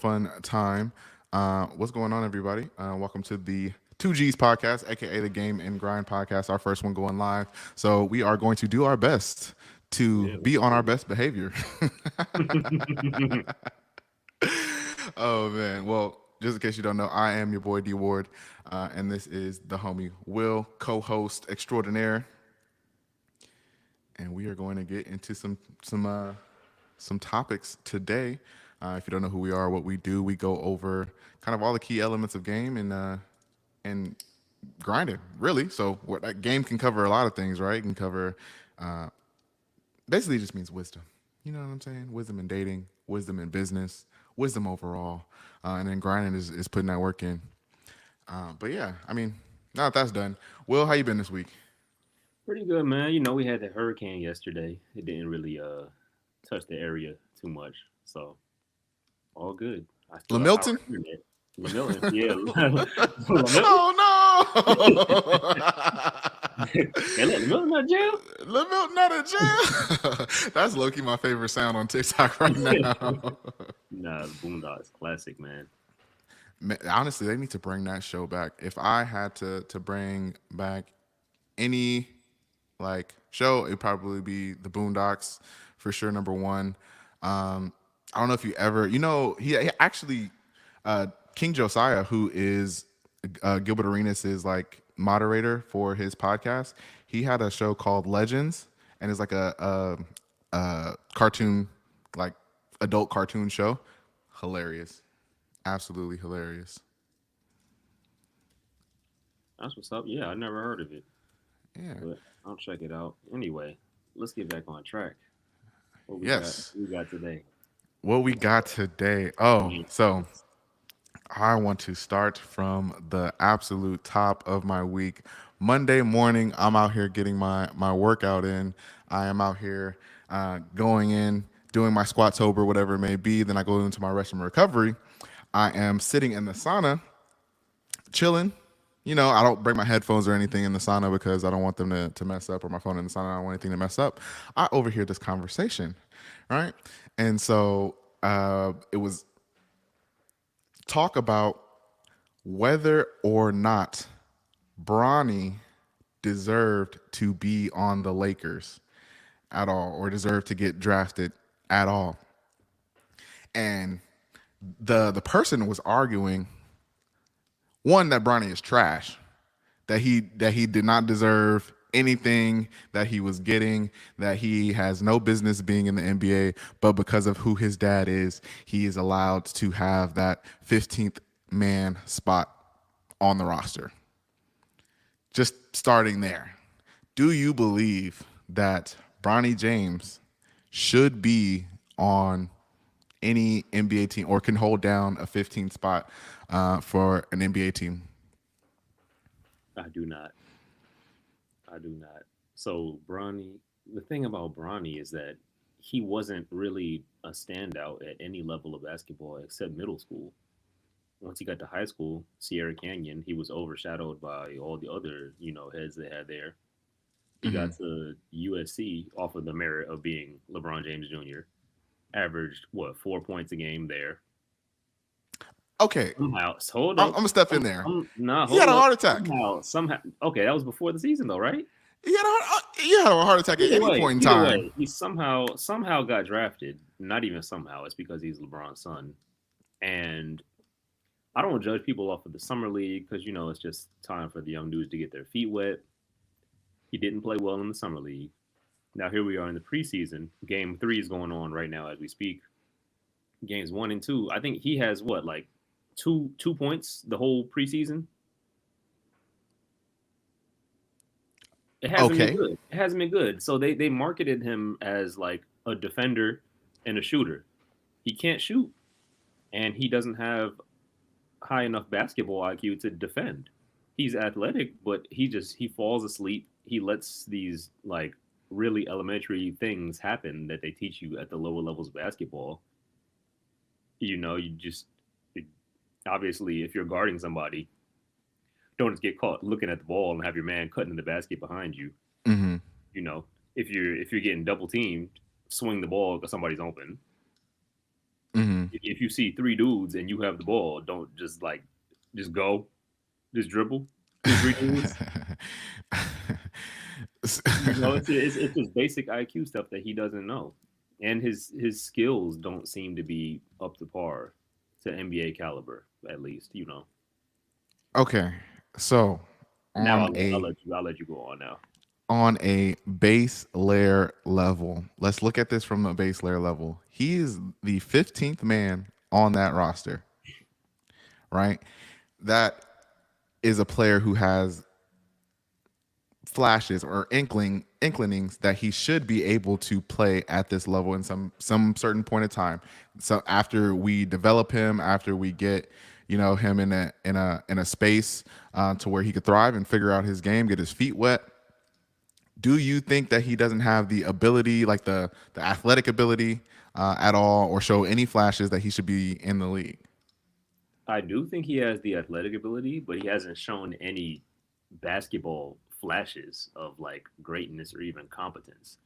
fun time. What's going on, everybody? Welcome to the 2G's podcast, aka the Game and Grind podcast, our first one going live. So we are going to do our best to Yeah, be let's on our do best behavior. it. Oh man. Well, just in case you don't know, I am your boy D Ward, and this is the homie Will, co-host extraordinaire, and we are going to get into some topics today. If you don't know who we are, what we do, we go over kind of all the key elements of game and grinding, really. So what that game can cover a lot of things, right? It can cover uh, basically it just means wisdom. You know what I'm saying? Wisdom in dating, wisdom in business, wisdom overall, and then grinding is putting that work in. But yeah, I mean, now that that's done, Will, how you been this week? Pretty good, man. We had the hurricane yesterday. It didn't really touch the area too much, so all good. I still have power Lamilton? and internet. Lamilton, yeah, Lamilton. Oh Hey, look, Lamilton not jail. no! Lamilton out of jail. That's low key my favorite sound on TikTok right now. Nah, the Boondocks, classic, man. Honestly, they need to bring that show back. If I had to bring back any like show, it'd probably be the Boondocks for sure. Number one. I don't know if you ever, he actually King Josiah, who is Gilbert Arenas' like moderator for his podcast. He had a show called Legends, and it's like a cartoon, like adult cartoon show. Hilarious, absolutely hilarious. That's what's up. Yeah, I never heard of it, Yeah. but I'll check it out. Anyway, let's get back on track. What we got? Yes. What we got today? What we got today? Oh, so I want to start from the absolute top of my week. Monday morning, I'm out here getting my workout in. I am out here going in, doing my squat tober, whatever it may be. Then I go into my rest and recovery. I am sitting in the sauna, chilling. I don't bring my headphones or anything in the sauna because I don't want them to mess up, or my phone in the sauna. I don't want anything to mess up. I overhear this conversation, right? And so it was talk about whether or not Bronny deserved to be on the Lakers at all, or deserved to get drafted at all. And the person was arguing, one, that Bronny is trash, that he did not deserve anything that he was getting, that he has no business being in the NBA, but because of who his dad is, he is allowed to have that 15th man spot on the roster. Just starting there. Do you believe that Bronny James should be on any NBA team, or can hold down a 15th spot for an NBA team? I do not. I do not. So Bronny, the thing about Bronny is that he wasn't really a standout at any level of basketball except middle school. Once he got to high school, Sierra Canyon, he was overshadowed by all the other, heads they had there. He Mm-hmm. got to USC off of the merit of being LeBron James Jr. Averaged 4 points a game there. Okay, Somehow, hold I'm up. gonna step in there. Nah, He had hold a up. heart attack. Somehow. Okay, that was before the season though, right? He had a heart attack at any point in Either time. way, he somehow got drafted. Not even somehow. It's because he's LeBron's son. And I don't judge people off of the summer league because it's just time for the young dudes to get their feet wet. He didn't play well in the summer league. Now here we are in the preseason. Game 3 is going on right now as we speak. Games 1 and 2. I think he has like 2 points the whole preseason. It hasn't been Okay, good. It hasn't been good. So they marketed him as like a defender and a shooter. He can't shoot, and he doesn't have high enough basketball IQ to defend. He's athletic, but he falls asleep. He lets these like really elementary things happen that they teach you at the lower levels of basketball. You just obviously if you're guarding somebody, don't just get caught looking at the ball and have your man cutting in the basket behind you. mm-hmm. You know, if you're getting double teamed, swing the ball because somebody's open. Mm-hmm. If you see three dudes and you have the ball, don't just go, just dribble through three dudes. It's just basic IQ stuff that he doesn't know, and his skills don't seem to be up to par to NBA caliber, at least. Okay, so Now on a I'll let you go on now. base layer level, let's look at this from a base layer level. He is the 15th man on that roster, right? That is a player who has flashes or inclinings that he should be able to play at this level in some certain point of time. So after we develop him, after we get him in a space to where he could thrive and figure out his game, get his feet wet. Do you think that he doesn't have the ability, like the athletic ability at all, or show any flashes that he should be in the league? I do think he has the athletic ability, but he hasn't shown any basketball flashes of like greatness or even competence.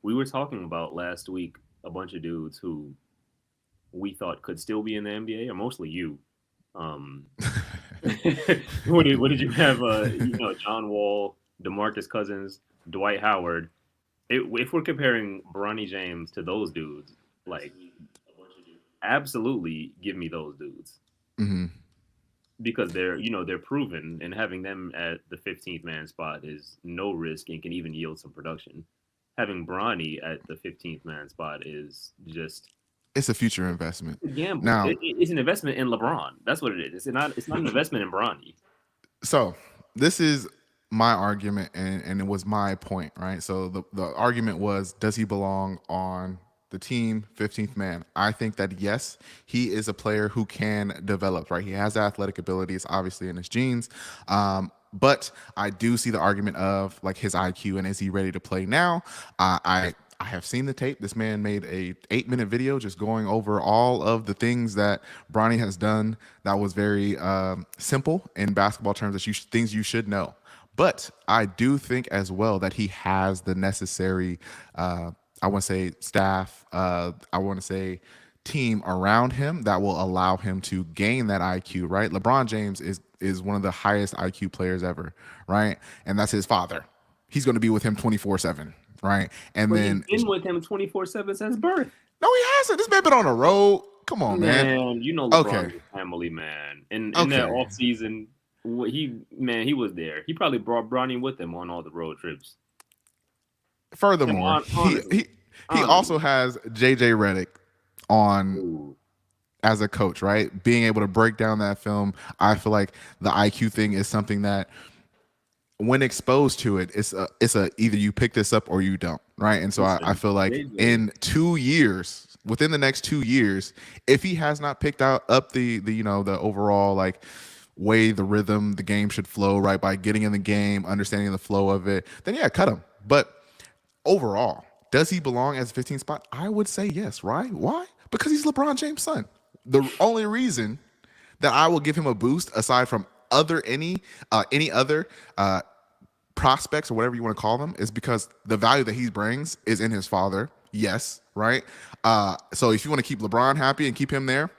We were talking about last week a bunch of dudes who we thought could still be in the NBA, or mostly you. Um, what did you have? John Wall, DeMarcus Cousins, Dwight Howard. If we're comparing Bronny James to those dudes, like absolutely give me those dudes Hmm. because they're proven, and having them at the 15th man spot is no risk and can even yield some production. Having Bronny at the 15th man spot is just It's a future investment. a gamble. Now, It's an investment in LeBron. That's what it is. It's not an investment in Bronny. so this is my argument, and it was my point, right? So the argument was, does he belong on the team 15th man? I think that yes, he is a player who can develop, right? He has athletic abilities, obviously in his genes. But I do see the argument of like his IQ and is he ready to play now? I have seen the tape. This man made a 8-minute video just going over all of the things that Bronny has done that was very simple in basketball terms, that things you should know. But I do think as well that he has the necessary, I want to say staff, I want to say team around him that will allow him to gain that IQ, right? LeBron James is one of the highest IQ players ever, right? And that's his father. He's going to be with him 24/7, right? And But he's then been with him 24/7 since birth. no, he hasn't. This man been on the road. Come on, man. Man, Okay. LeBron's a family man. In that Okay. off season, he was there. He probably brought Bronny with him on all the road trips. And Furthermore, he honestly, he he also has JJ Redick on ooh, as a coach, right? Being able to break down that film, I feel like the IQ thing is something that when exposed to it, it's a either you pick this up or you don't, right? And so I listen, feel like JJ. in 2 years, within the next 2 years, if he has not picked out up the overall like way the rhythm the game should flow, right, by getting in the game, understanding the flow of it, then yeah, cut him. But overall, does he belong as a 15 spot? I would say yes, right? Why? Because he's LeBron James' son. The only reason that I will give him a boost, aside from any other prospects or whatever you want to call them, is because the value that he brings is in his father. Yes, right. So if you want to keep LeBron happy and keep him there,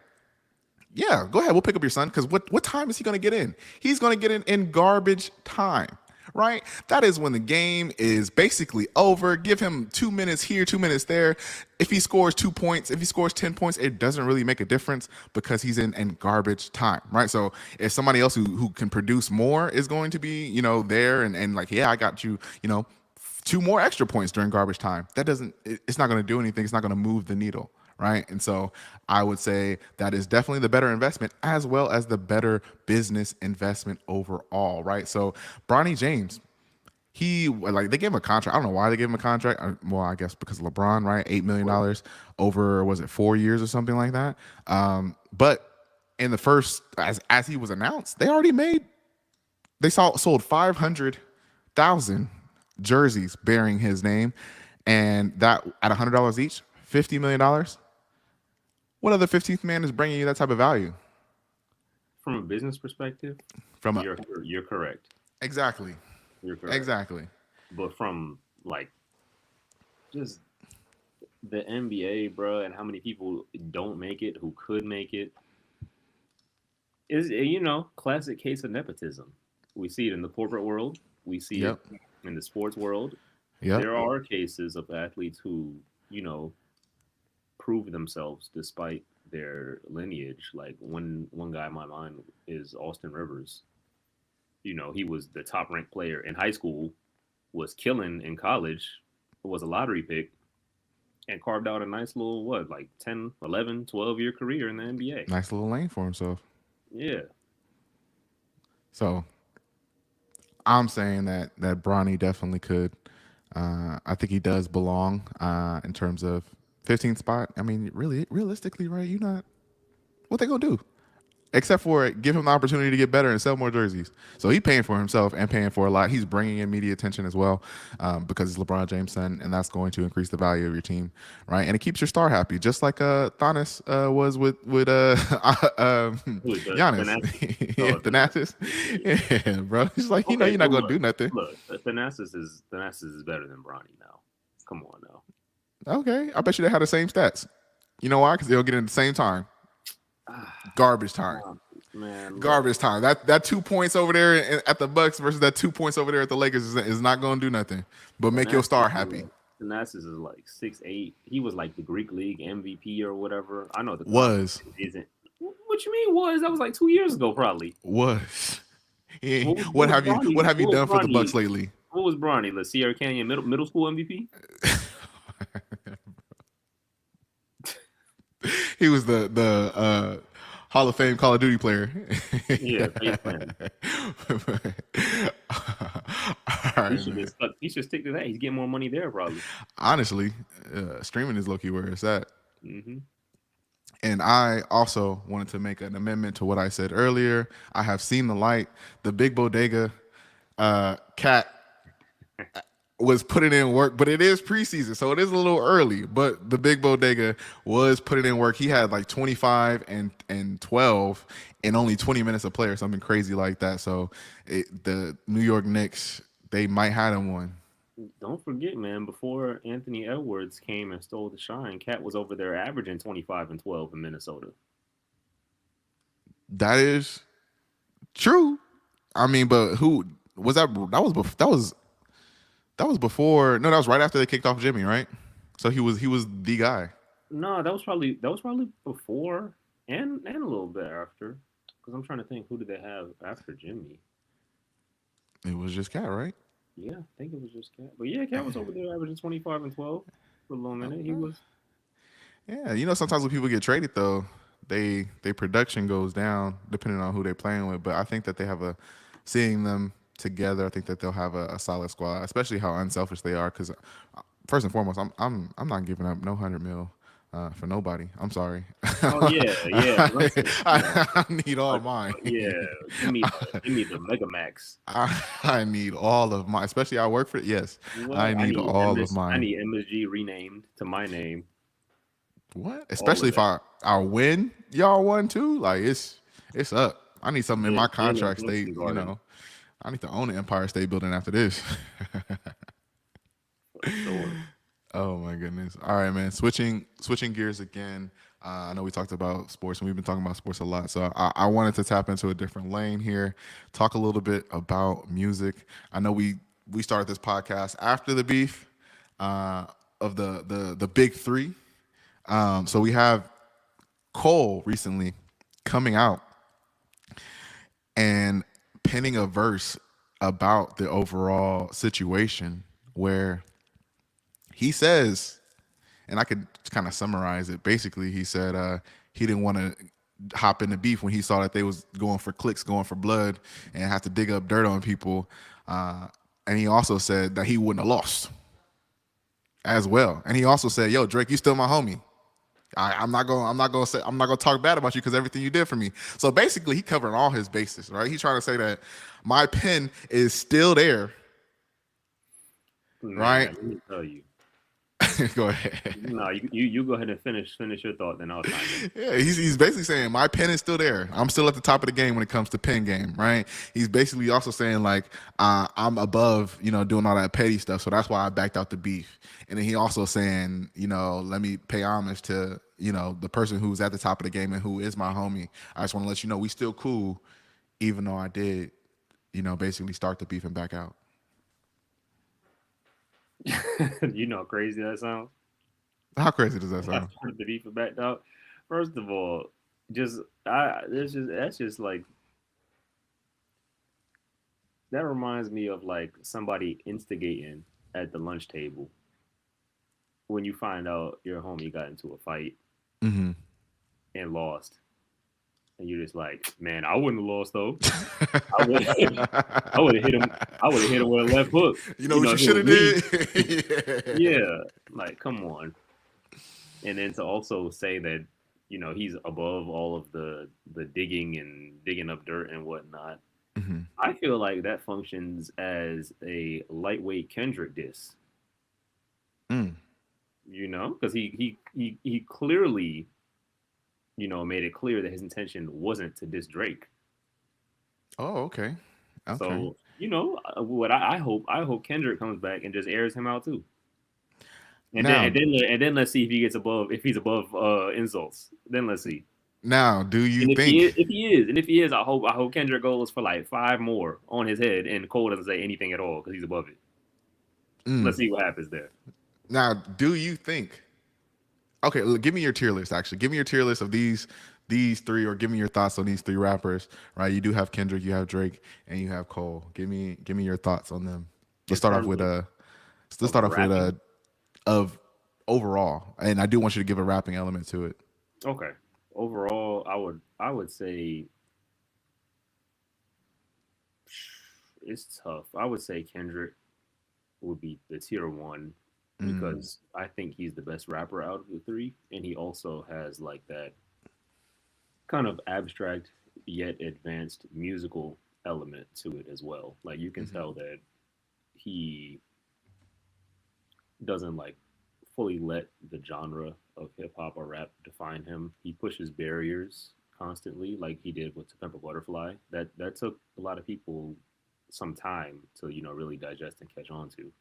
yeah, go ahead. We'll pick up your son because what time is he going to get in? He's going to get in garbage time, right? That is when the game is basically over. Give him 2 minutes here, 2 minutes there. If he scores 2 points, if he scores 10 points, it doesn't really make a difference because he's in garbage time, right? So if somebody else who can produce more is going to be, there and like, yeah, I got you, 2 more extra points during garbage time. It's not going to do anything. It's not going to move the needle, right? And so I would say that is definitely the better investment as well as the better business investment overall, right? So Bronny James, they gave him a contract. I don't know why they gave him a contract. Well, I guess because LeBron, right? $8 million over, was it 4 years or something like that? But in the first, as he was announced, sold 500,000 jerseys bearing his name, and that at $100 each, $50 million. What other 15th man is bringing you that type of value? From a business perspective, From a, you're correct. exactly, You're correct. exactly. But from like just the NBA, bro, and how many people don't make it who could make it is, classic case of nepotism. We see it in the corporate world. We see it Yep. in the sports world. Yep. There are cases of athletes who, you know, prove themselves despite their lineage. Like one guy in my mind is Austin Rivers. He was the top ranked player in high school, was killing in college, was a lottery pick, and carved out a nice little, what, like 10, 11, 12 year career in the NBA. Nice little lane for himself. Yeah. So I'm saying that Bronny definitely could. I think he does belong in terms of 15th spot. I mean, really, realistically, right? You not what they gonna do? Except for give him the opportunity to get better and sell more jerseys. So he's paying for himself and paying for a lot. He's bringing in media attention as well because it's LeBron James' son, and that's going to increase the value of your team, right? And it keeps your star happy, just like Thanos was with Who is the Giannis, Thanasis? yeah, Oh, Thanasis. Yeah, bro. He's like, okay. you're So not gonna do nothing. look, Thanasis is better than Bronny now. Come on now. Okay, I bet you they had the same stats. You know why? Because they'll get in at the same time. Garbage time. Man, look, Garbage time. That 2 points over there at the Bucks versus that 2 points over there at the Lakers is not going to do nothing but make your Thanasis star is happy. Thanasis is like 6'8". He was like the Greek League MVP or whatever. I know the conference Was isn't. What you mean was? That was like 2 years ago, probably. was. What was, What what was have you Bronny? What have you What was done for the Bucks Bronny? lately? What was Bronny? The Sierra Canyon middle school MVP. He was the Hall of Fame Call of Duty player. Yeah, face planted. All He right, should man. just stuck. He should stick to that. He's getting more money there, probably. Honestly, streaming is low key where it's at. Hmm. And I also wanted to make an amendment to what I said earlier. I have seen the light. The big bodega cat was putting in work, but it is preseason, so it is a little early. But the big bodega was putting in work. He had like 25 and 12 in only 20 minutes of play or something crazy like that. So the New York Knicks, they might have him one. Don't forget, man. Before Anthony Edwards came and stole the shine, Cat was over there averaging 25 and 12 in Minnesota. That is true. I mean, but who was that? That was before. No, that was right after they kicked off Jimmy, right? So he was the guy. No, that was probably before and a little bit after. Because I'm trying to think, who did they have after Jimmy? It was just Cat, right? Yeah, I think it was just Cat. But yeah, Cat was over there averaging 25 and 12 for a little minute. He was. Yeah, sometimes when people get traded though, they production goes down depending on who they're playing with. But I think that they have a seeing them together. I think that they'll have a solid squad, especially how unselfish they are. Because first and foremost, I'm not giving up no 100 mil. For nobody, I'm sorry. Oh yeah, yeah. I need all Like, mine. yeah, give me the Mega Max. I need all of mine, especially I work for it. Yes, I What? I need need all of MS. I mine. need MSG renamed to my name. What? All Especially of if that. I win, y'all won too. Like it's up. I need something in my And in contract state. Clemson Garden I need to own the Empire State Building after this. for sure. Oh my goodness. All right, man. Switching gears again. I know we talked about sports and we've been talking about sports a lot. So I wanted to tap into a different lane here, talk a little bit about music. I know we started this podcast after the beef of the big three. So we have Cole recently coming out and penning a verse about the overall situation where he says, and I could kind of summarize it. Basically, he said he didn't want to hop into beef when he saw that they was going for clicks, going for blood, and have to dig up dirt on people. And he also said that he wouldn't have lost as well. And he also said, "Yo, Drake, you still my homie. I'm not gonna talk bad about you because everything you did for me." So basically, he covered all his bases, right? He's trying to say that my pen is still there, right? Man, let me tell you, Go ahead. No, you go ahead and finish your thought, then I'll chime in. Yeah, he's basically saying my pen is still there. I'm still at the top of the game when it comes to pen game, right? He's basically also saying like I'm above, doing all that petty stuff, so that's why I backed out the beef. And then he also saying, let me pay homage to the person who's at the top of the game and who is my homie. I just want to let you know we still cool, even though I did, basically start the beef and back out. You know how crazy that sounds. How crazy does that I sound? started the beef and backed out. First of all, just I that's just like that reminds me of like somebody instigating at the lunch table when you find out your homie got into a fight Mm-hmm. and lost, and you're just like, man, I wouldn't have lost though. I would I would have hit him. I would have hit him with a left hook. You know what you If it should was have me, did? Yeah. yeah, like come on. And then to also say that he's above all of the digging and digging up dirt and whatnot. Mm-hmm. I feel like that functions as a lightweight Kendrick diss. Mm. Because he clearly made it clear that his intention wasn't to diss Drake. Oh, okay. Okay. So what I hope Kendrick comes back and just airs him out too. Now, And then let's see if he's above insults. Then let's see. now, do you And think? if he is, I hope Kendrick goes for like five more on his head, and Cole doesn't say anything at all because he's above it. Mm, Let's see what happens there. now, do you think? Okay, give me your tier list. Actually, give me your tier list of these three, or give me your thoughts on these three rappers. Right? You do have Kendrick, you have Drake, and you have Cole. Give me your thoughts on them. Let's In start off terms with let's of start off with rapping, of overall, and I do want you to give a rapping element to it. okay. Overall, I would say it's tough. I would say Kendrick would be the tier one Mm, because I think he's the best rapper out of the three, and he also has like that kind of abstract yet advanced musical element to it as well. Like you can mm-hmm, tell that he doesn't like fully let the genre of hip hop or rap define him. He pushes barriers constantly, like he did with To Pimp a Butterfly. That took a lot of people some time to really digest and catch on to.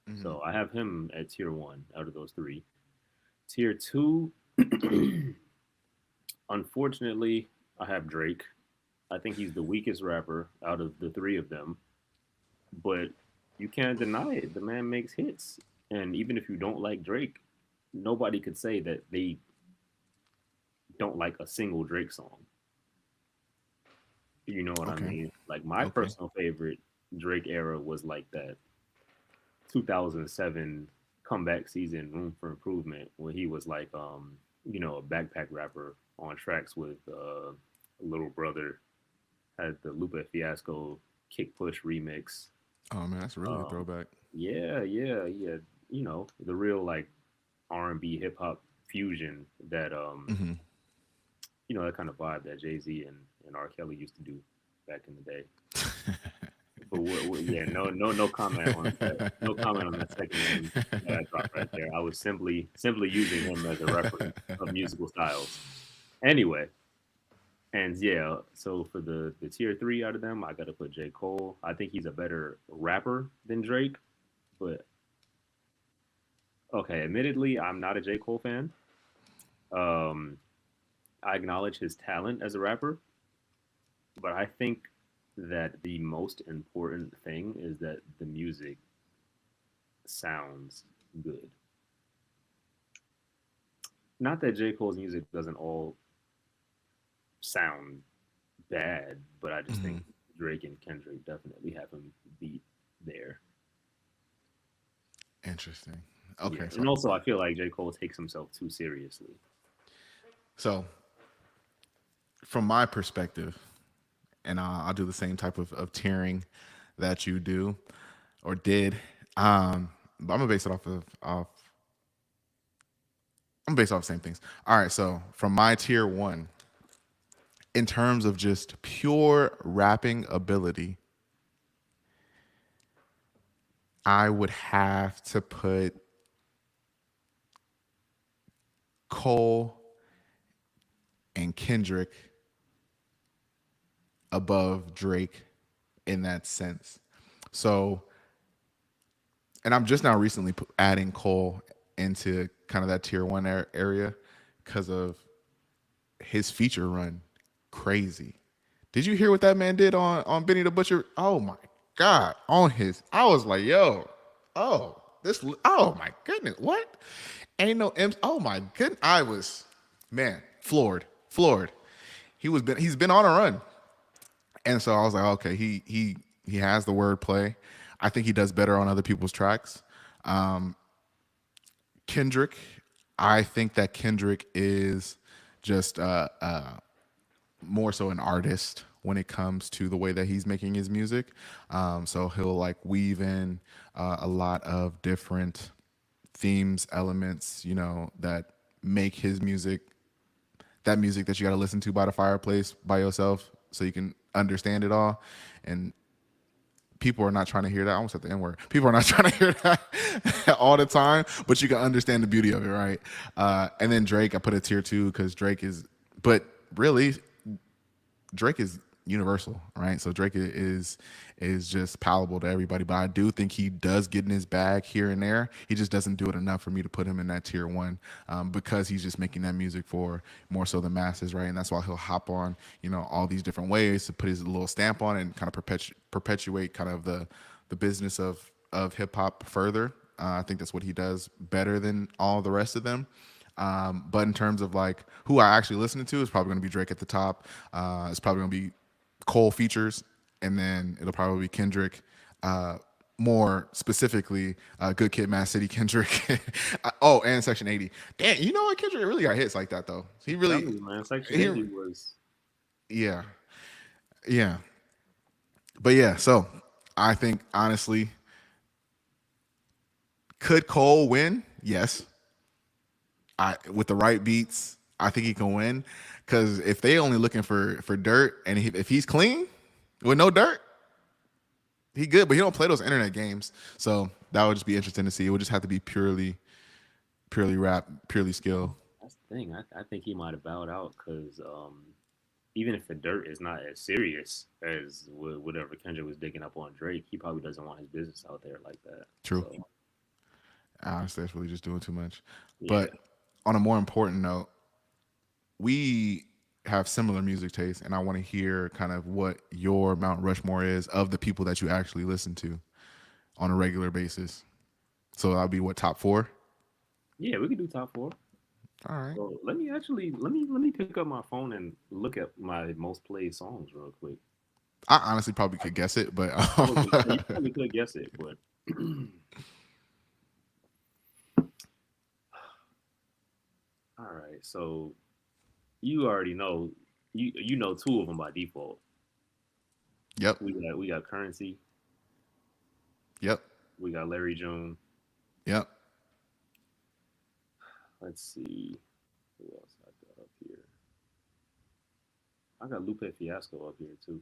mm-hmm. So I have him at tier one out of those three. Tier two, unfortunately, I have Drake. I think he's the weakest rapper out of the three of them, but you can't deny it. The man makes hits. And even if you don't like Drake, nobody could say that they don't like a single Drake song. You know what I Okay. mean? Like my Okay. personal favorite Drake era was like that 2007 comeback season, Room for Improvement, when he was like a backpack rapper on tracks with Little Brother, had the Lupe Fiasco Kick Push remix. Oh man, that's really a Um, throwback. yeah, yeah, yeah. The real like R&B hip hop fusion that Mm-hmm. that kind of vibe that Jay-Z and R. Kelly used to do back in the day. But yeah, no comment on that. No comment on that second one that I dropped right there. I was simply using him as a reference of musical styles. Anyway, and yeah, so for the tier three out of them, I got to put J. Cole. I think he's a better rapper than Drake, but okay, admittedly, I'm not a J. Cole fan. Um, I acknowledge his talent as a rapper, but I think that the most important thing is that the music sounds good. Not that J. Cole's music doesn't all sound bad, but I just Mm-hmm. think Drake and Kendrick definitely have him beat there. Interesting. Yeah, Okay, so and also I feel like J. Cole takes himself too seriously. so from my perspective, and I'll do the same type of tiering that you do or did. But I'm gonna base it off. I'm gonna base it off the same things. All right, so from my tier one, in terms of just pure rapping ability, I would have to put Cole and Kendrick above Drake in that sense. So, and I'm just now recently adding Cole into kind of that tier one area because of his feature run. Crazy. Did you hear what that man did on Benny the Butcher? Oh my god, on his. I was like, yo, oh this, oh my goodness, what? Ain't no M's. Oh my goodness, I was, man, floored. He's been on a run, and so I was like, okay, he has the wordplay. I think he does better on other people's tracks. Kendrick, I think that Kendrick is just more so an artist when it comes to the way that he's making his music. So he'll like weave in a lot of different themes, elements, that make his music, that music that you got to listen to by the fireplace by yourself so you can understand it all. And people are not trying to hear that. I almost said the N word. People are not trying to hear that all the time, but you can understand the beauty of it, right? And then Drake, I put a tier two because Drake is, but really, Drake is universal, right? So Drake is just palatable to everybody. But I do think he does get in his bag here and there. He just doesn't do it enough for me to put him in that tier one because he's just making that music for more so the masses, right? And that's why he'll hop on, all these different ways to put his little stamp on it and kind of perpetuate kind of the business of hip hop further. I think that's what he does better than all the rest of them. But in terms of like who I actually listen to, is probably going to be Drake at the top. It's probably going to be Cole features, and then it'll probably be Kendrick. More specifically, Good Kid, Mad City, Kendrick. Oh, and Section 80. Damn, you know what? Kendrick really got hits like that though. He Tell really, me, man. Section 80 was. yeah, yeah. But yeah, so I think honestly, could Cole win? Yes. With the right beats, I think he can win. Because if they only looking for dirt, and if he's clean with no dirt, he good. But he don't play those internet games, so that would just be interesting to see. It would just have to be purely rap, purely skill. That's the thing. I think he might have bowed out because even if the dirt is not as serious as whatever Kendrick was digging up on Drake, he probably doesn't want his business out there like that. True. So Honestly, that's really just doing too much. yeah, But on a more important note, we have similar music tastes, and I want to hear kind of what your Mount Rushmore is of the people that you actually listen to on a regular basis. So that'll be what, top four? yeah, we could do top four. All right. So let me pick up my phone and look at my most played songs real quick. I honestly probably could guess it, but You probably could guess it, but all right. So you already know you know two of them by default. yep, We got Currency, yep, we got Larry June. yep. Let's see who else I got up here. I got Lupe Fiasco up here too.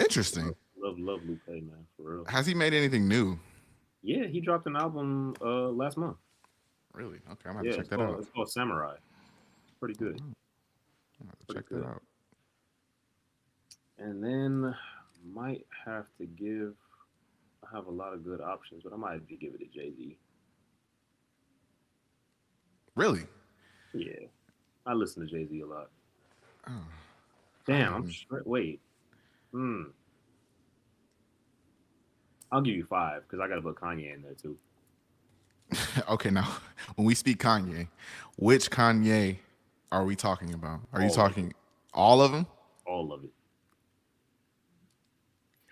Interesting. Love Lupe, man, for real. Has he made anything new? Yeah, he dropped an album last month. Really? Okay, I'm gonna have Yeah, to check it's that called out. it's called Samurai. Pretty good. I'm gonna have to Pretty check that good. out. And then might have to give. I have a lot of good options, but I might have to give it to Jay Z. Really? Yeah, I listen to Jay Z a lot. Oh, I Damn, I'm haven't. sure. Wait, hmm. I'll give you five because I got to put Kanye in there too. Okay, now when we speak Kanye, which Kanye are we talking about? Are you All of it. talking all of them? All of it.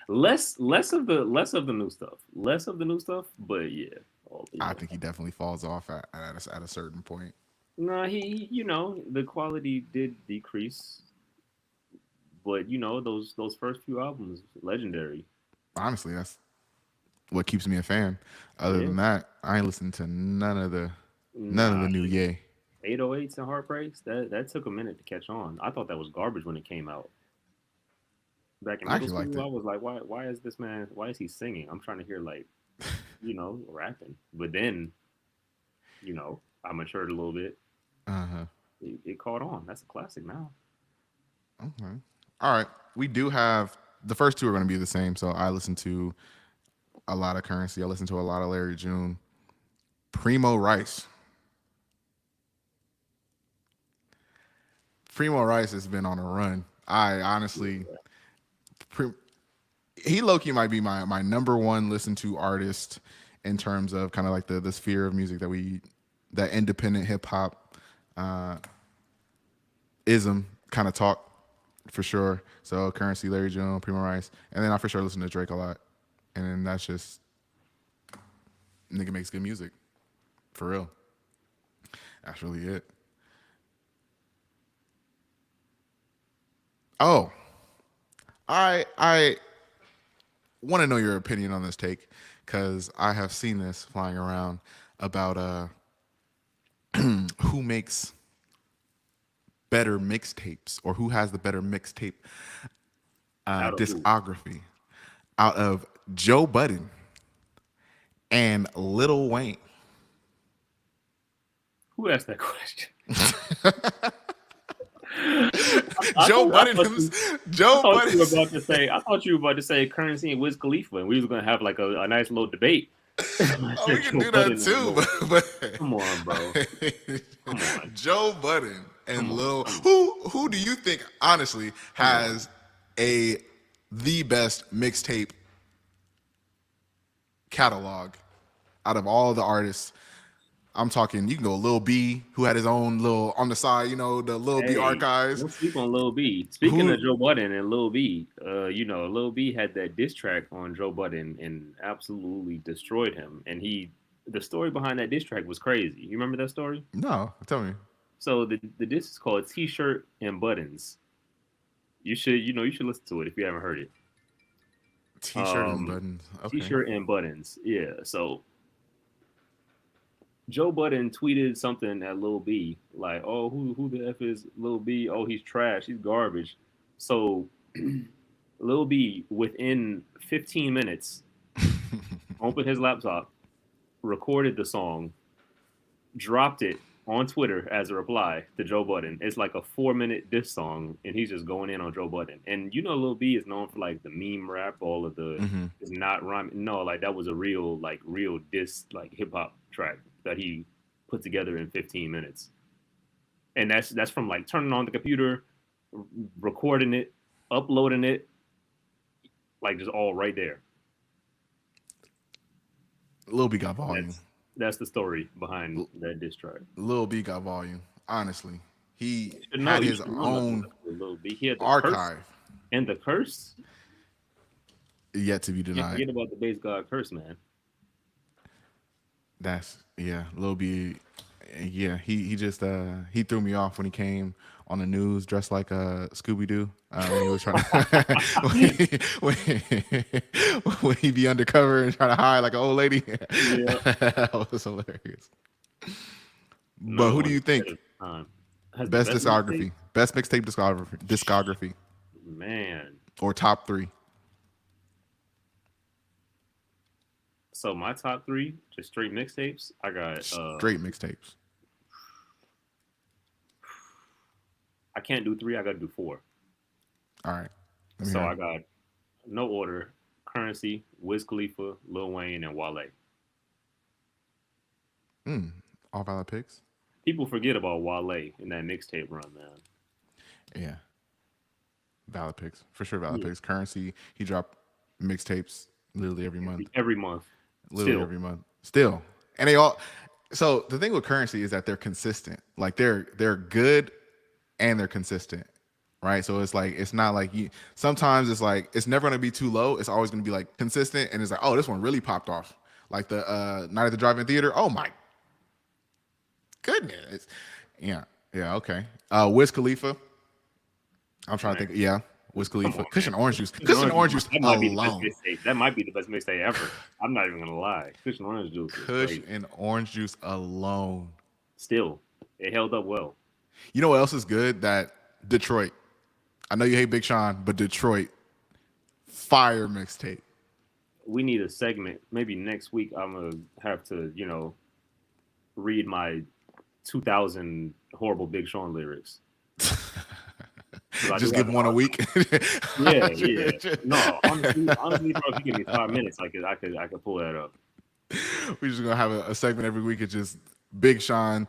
Less of the new stuff. Less of the new stuff, but yeah, all I yeah. think he definitely falls off at a certain point. Nah, the quality did decrease, but those first few albums, legendary. Honestly, that's what keeps me a fan. Other Yeah. than that, I ain't listened to none of Nah, the new Ye. 808s and Heartbreaks, that took a minute to catch on. I thought that was garbage when it came out. Back in I middle actually liked school, I it. was like, why is this man, why is he singing? I'm trying to hear like, rapping. But then, I matured a little bit. Uh-huh. It caught on. That's a classic now. Okay. All right. We do have the first two are going to be the same. So I listen to a lot of Currency. I listen to a lot of Larry June. Primo Rice. Primo Rice has been on a run. I honestly, Yeah. pre, he low key might be my number one listen to artist in terms of kind of like the sphere of music that independent hip hop ism kind of talk for sure. So Currency, Larry June, Primo Rice, and then I for sure listen to Drake a lot, and then that's just nigga makes good music for real. That's really it. Oh, I want to know your opinion on this take because I have seen this flying around about who makes better mixtapes or who has the better mixtape Out of who? discography out of Joe Budden and Lil Wayne. Who asked that question? I Joe thought I Budden, thought you I Joe thought Budden. you were about to say Currency and Wiz Khalifa, and we was gonna have like a nice little debate. I Oh, said we can Joe do that Budden and too, Lil Wayne. Come on, bro. Come on. Joe Budden and Come on. Lil. Come on. Who do you think honestly Come on. has a the best mixtape catalog out of all the artists? I'm talking. You can go Lil B, who had his own little on the side. You know the Lil B Hey, archives. don't sleep on Lil B. Speaking of Who? Joe Budden and Lil B, Lil B had that diss track on Joe Budden and absolutely destroyed him. And the story behind that diss track was crazy. You remember that story? No, tell me. So the diss is called T-shirt and Buttons. You should listen to it if you haven't heard it. T-shirt and Um, buttons. Okay. T-shirt and Buttons. Yeah. So Joe Budden tweeted something at Lil B like, "Oh, who the f is Lil B? Oh, he's trash. He's garbage." So Lil B within 15 minutes opened his laptop, recorded the song, dropped it on Twitter as a reply to Joe Budden. It's like a 4 minute diss song, and he's just going in on Joe Budden. And Lil B is known for like the meme rap, all of the Mm-hmm. is not rhyming. No, like that was a real diss like hip hop track that he put together in 15 minutes. And that's from like turning on the computer, recording it, uploading it, like just all right there. Lil B got And volume. that's the story behind that diss track. Lil B got volume. Honestly, he You should know. had You his should know nothing own about Lil B. He had the curse, archive and the curse. yet to be Can't denied. forget about the base god curse, man. That's yeah, Lil B. Yeah, he just he threw me off when he came on the news dressed like a Scooby Doo when he was trying to when he be undercover and trying to hide like an old lady. Yeah, That was hilarious. But another who do one you ahead think of time. Has the best best mixtape, discography, best mixtape discography, man. or top three So my top three, just straight mixtapes. I got. straight mixtapes? I can't do three. I got to do four. All right, let me So hear I 'em. got no order: Currency, Wiz Khalifa, Lil Wayne, and Wale. All valid picks. People forget about Wale in that mixtape run, man. Yeah, valid picks for sure. Valid Yeah, picks. Currency. He dropped mixtapes literally every month. every month, Literally still. every month. Still, and they all. So the thing with Currency is that they're consistent. Like they're good and they're consistent, right? So it's like it's not like you. Sometimes it's like it's never gonna be too low. It's always gonna be like consistent, and it's like, oh, this one really popped off. Like the Night at the Drive-In Theater. Oh my goodness. Yeah. Yeah. Okay. Wiz Khalifa. I'm trying to Man, think. Yeah. Wiz come Khalifa. on, man. Cushion Orange Juice. Cushion Cushion Orange Orange Juice, Juice that might be the best alone. mixtape. That might be the best mixtape ever. I'm not even gonna lie. Cushion Orange Juice was Kush great. and Orange Juice alone. Still, it held up well. You know what else is good? That Detroit. I know you hate Big Sean, but Detroit fire mixtape. We need a segment. Maybe next week I'm gonna have to, read my 2000 horrible Big Sean lyrics. Because I do Just have give an one a week. yeah, yeah. No, honestly, bro, if you give me 5 minutes, I could pull that up. We're just gonna have a segment every week. It's just Big Sean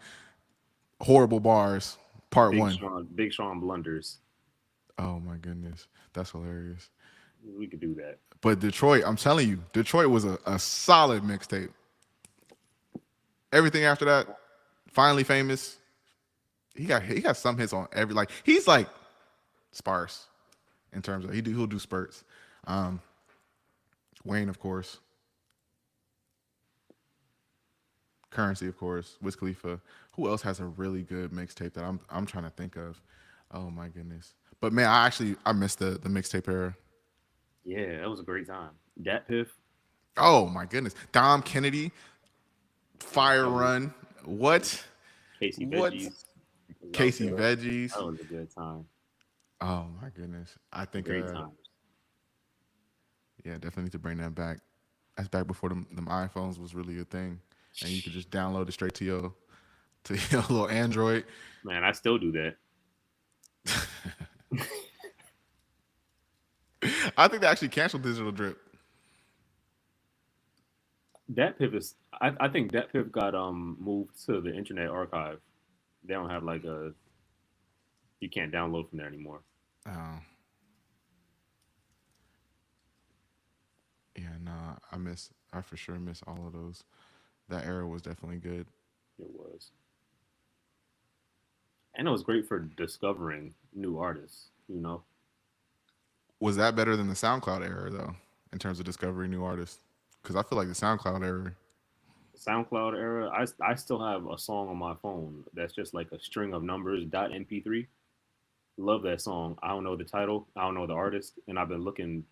horrible bars part one. Big Sean blunders. Oh my goodness, that's hilarious. We could do that. But Detroit, I'm telling you, Detroit was a solid mixtape. Everything after that, finally famous. He got some hits on every like he's like sparse in terms of he'll do spurts. Um, Wayne, of course, Currency, of course, Wiz Khalifa. Who else has a really good mixtape that I'm trying to think of? Oh my goodness! But man, I missed the mixtape era. Yeah, that was a great time. Dat Piff. Oh my goodness, Dom Kennedy, Fire That was Run. What? Casey What? Veggies. Was out Casey there. Veggies. That was a good time. Oh my goodness. I think Great times. yeah, definitely need to bring that back. That's back before them iPhones was really a thing. And you could just download it straight to your little Android. Man, I still do that. I think they actually canceled Digital Drip. Dat Piff is. I think Dat Piff got moved to the Internet Archive. They don't have like a. You can't download from there anymore. Oh. Yeah, nah, I for sure miss all of those. That era was definitely good. It was, and it was great for discovering new artists. You know, Was that better than the SoundCloud era though, in terms of discovering new artists? Because I feel like the SoundCloud era. SoundCloud era. I still have a song on my phone that's just like a string of numbers. .mp3. Love that song. I don't know the title. I don't know the artist, and I've been looking,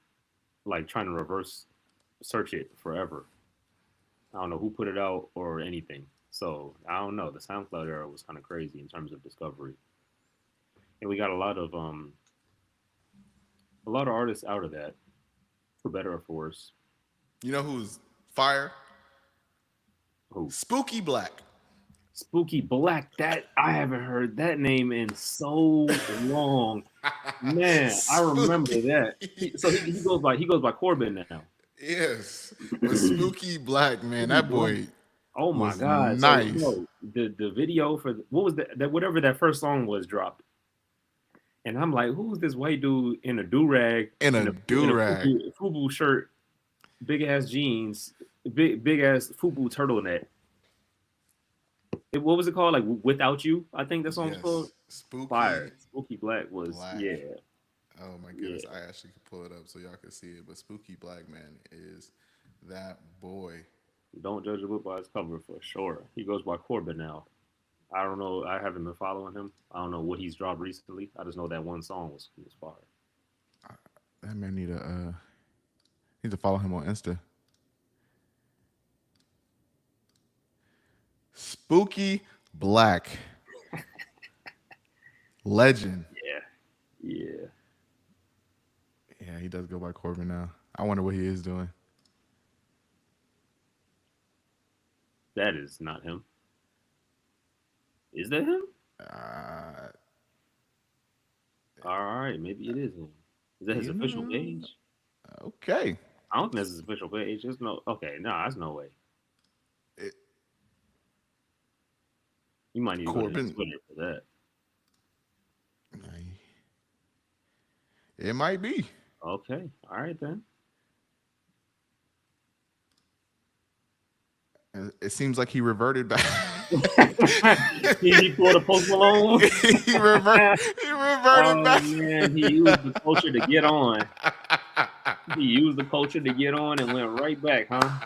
like trying to reverse search it forever. I don't know who put it out or anything. So I don't know. The SoundCloud era was kind of crazy in terms of discovery, and we got a lot of artists out of that, for better or for worse. You know who's fire? Who? Spooky Black. Spooky Black. That I haven't heard that name in so long. Man, I remember Spooky. that. He goes by Corbin now. Yes. But Spooky Black, man, Spooky that Black. boy Oh my was god! So nice. no, the video for what was that whatever that first song was dropped, and I'm like, who's this white dude in a do rag In a in do a rag. FUBU shirt, big ass jeans, big ass FUBU turtleneck. What was it called? Like Without You, I think that song was called. Yes. Spooky Fire. Spooky Black was Black. yeah, Oh my yeah. goodness. I actually could pull it up so y'all can see it. But Spooky Black, man, is that boy. Don't judge a book by its cover for sure. He goes by Corbin now. I don't know. I haven't been following him. I don't know what he's dropped recently. I just know that one song was fire. That man need to follow him on Insta. Spooky Black. Legend. Yeah, yeah. Yeah, he does go by Corbin now. I wonder what he is doing. That is not him. Is that him? Uh, All right, maybe it is him. Is that his you official know, page? okay. I don't think that's his official page. There's no. Okay, no, that's no way. It, You might need to go to his Corbin. Twitter for that. It might be. Okay, all right then. It seems like he reverted back. He pulled a Post Malone. he, he reverted Oh back. man, he used the culture to get on. He used the culture to get on and went right back, huh?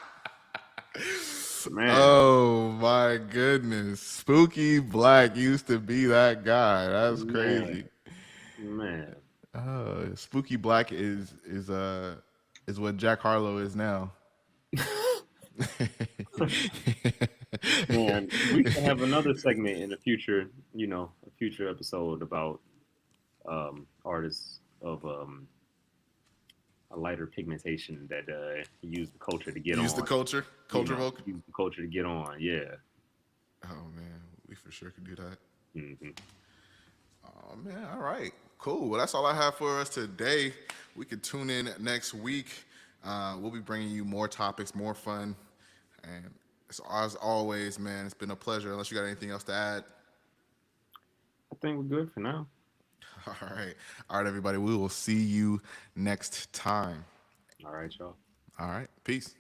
Man, Oh my goodness. Spooky Black used to be that guy. That's man, crazy. man. Spooky Black is what Jack Harlow is now. Man, we can have another segment in the future, a future episode about artists of a lighter pigmentation that use the culture to get Use the on. culture vocal. Use the culture to get on. Yeah, Oh man, we for sure could do that. Hmm. Oh man, all right, cool. Well, that's all I have for us today. We could tune in next week. We'll be bringing you more topics, more fun, and as always, man, it's been a pleasure. Unless you got anything else to add. I think we're good for now. All right, everybody. We will see you next time. All right, y'all. All right, peace.